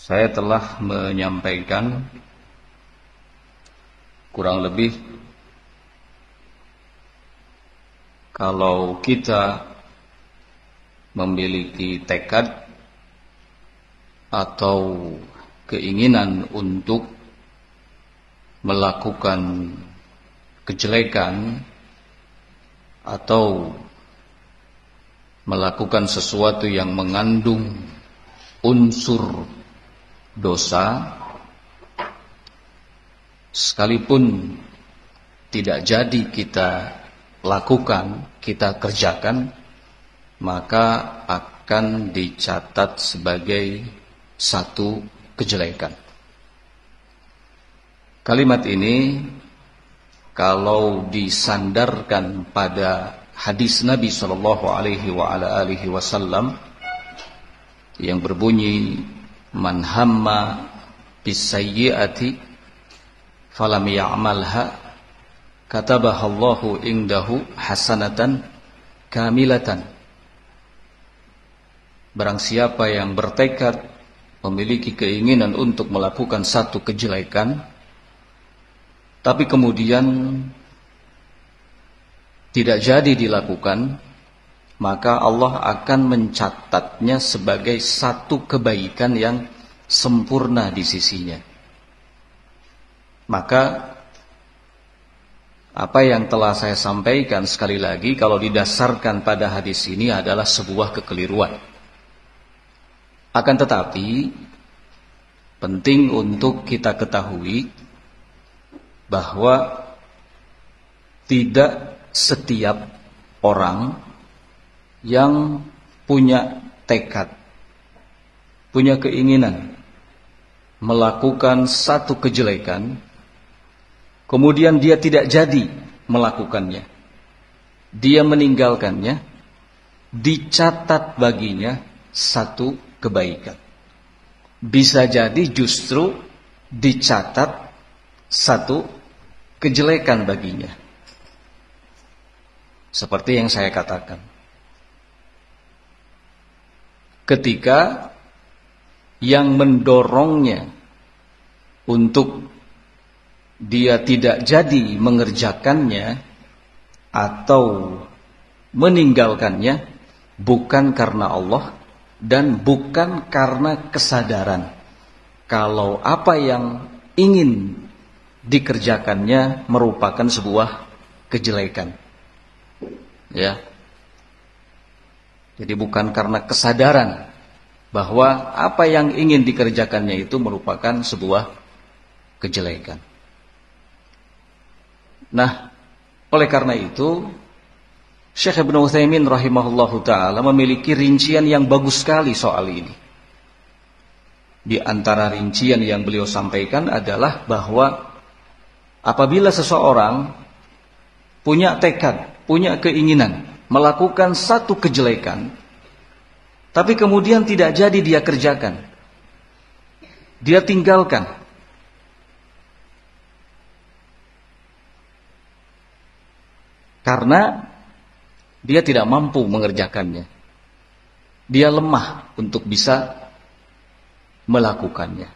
Saya telah menyampaikan kurang lebih kalau kita memiliki tekad atau keinginan untuk melakukan kejelekan atau melakukan sesuatu yang mengandung unsur dosa, sekalipun tidak jadi kita lakukan, kita kerjakan, maka akan dicatat sebagai satu kejelekan. Kalimat ini kalau disandarkan pada hadis Nabi sallallahu alaihi wasallam yang berbunyi, man hamma bisayyi'ati falam ya'malha katabahallahu indahu hasanatan kamilatan. Barang siapa yang bertekad memiliki keinginan untuk melakukan satu kejelekan tapi kemudian tidak jadi dilakukan, maka Allah akan mencatatnya sebagai satu kebaikan yang sempurna di sisinya. Maka apa yang telah saya sampaikan sekali lagi, kalau didasarkan pada hadis ini adalah sebuah kekeliruan. Akan tetapi penting untuk kita ketahui bahwa tidak setiap orang yang punya tekad, punya keinginan melakukan satu kejelekan, kemudian dia tidak jadi melakukannya, dia meninggalkannya, dicatat baginya satu kebaikan. Bisa jadi justru dicatat satu kejelekan baginya. Seperti yang saya katakan, ketika yang mendorongnya untuk dia tidak jadi mengerjakannya atau meninggalkannya bukan karena Allah dan bukan karena kesadaran kalau apa yang ingin dikerjakannya merupakan sebuah kejelekan. Ya. Jadi bukan karena kesadaran bahwa apa yang ingin dikerjakannya itu merupakan sebuah kejelekan. Nah, oleh karena itu Syekh Ibnu Utsaimin rahimahullahu taala memiliki rincian yang bagus sekali soal ini. Di antara rincian yang beliau sampaikan adalah bahwa apabila seseorang punya tekad, punya keinginan melakukan satu kejelekan, tapi kemudian tidak jadi dia kerjakan, dia tinggalkan, karena dia tidak mampu mengerjakannya, dia lemah untuk bisa melakukannya.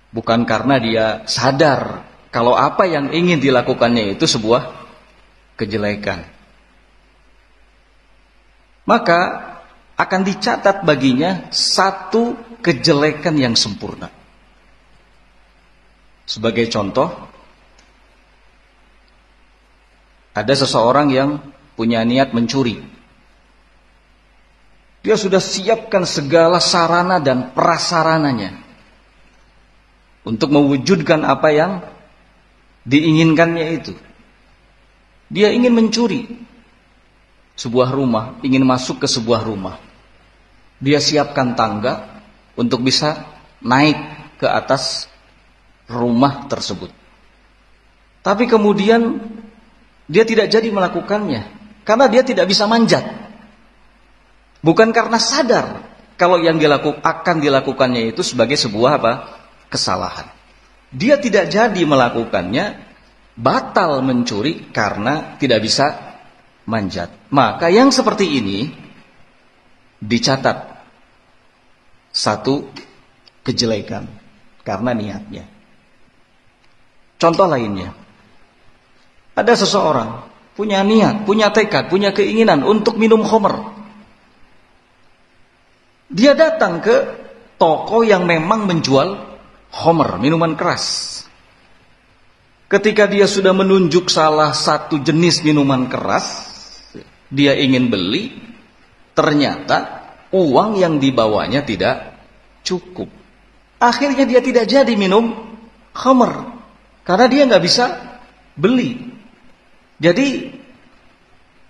Bukan karena dia sadar kalau apa yang ingin dilakukannya itu sebuah kejelekan, maka akan dicatat baginya satu kejelekan yang sempurna. Sebagai contoh, ada seseorang yang punya niat mencuri. Dia sudah siapkan segala sarana dan prasarananya untuk mewujudkan apa yang diinginkannya itu. Dia ingin mencuri sebuah rumah, ingin masuk ke sebuah rumah. Dia siapkan tangga untuk bisa naik ke atas rumah tersebut. Tapi kemudian dia tidak jadi melakukannya karena dia tidak bisa manjat. Bukan karena sadar kalau yang akan dilakukannya itu sebagai sebuah kesalahan. Dia tidak jadi melakukannya, batal mencuri karena tidak bisa manjat. Maka yang seperti ini dicatat satu kejelekan karena niatnya. Contoh lainnya, ada seseorang punya niat, punya tekad, punya keinginan untuk minum khamr. Dia datang ke toko yang memang menjual khamr, minuman keras. Ketika dia sudah menunjuk salah satu jenis minuman keras, dia ingin beli, ternyata uang yang dibawanya tidak cukup. Akhirnya dia tidak jadi minum khamr karena dia nggak bisa beli. Jadi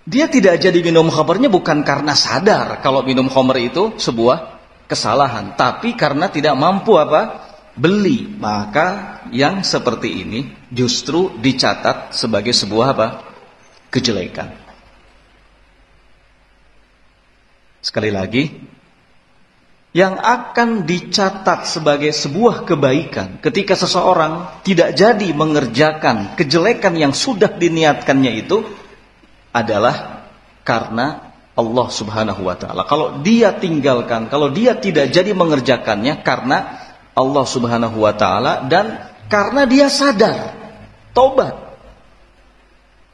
dia tidak jadi minum khamrnya bukan karena sadar kalau minum khamr itu sebuah kesalahan, tapi karena tidak mampu beli. Maka yang seperti ini justru dicatat sebagai sebuah kejelekan. Sekali lagi, yang akan dicatat sebagai sebuah kebaikan ketika seseorang tidak jadi mengerjakan kejelekan yang sudah diniatkannya itu adalah karena Allah Subhanahu wa taala. Kalau dia tinggalkan, kalau dia tidak jadi mengerjakannya karena Allah Subhanahu wa taala dan karena dia sadar, taubat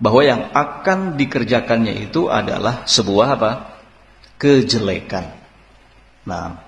bahwa yang akan dikerjakannya itu adalah sebuah kejelekan. Nah,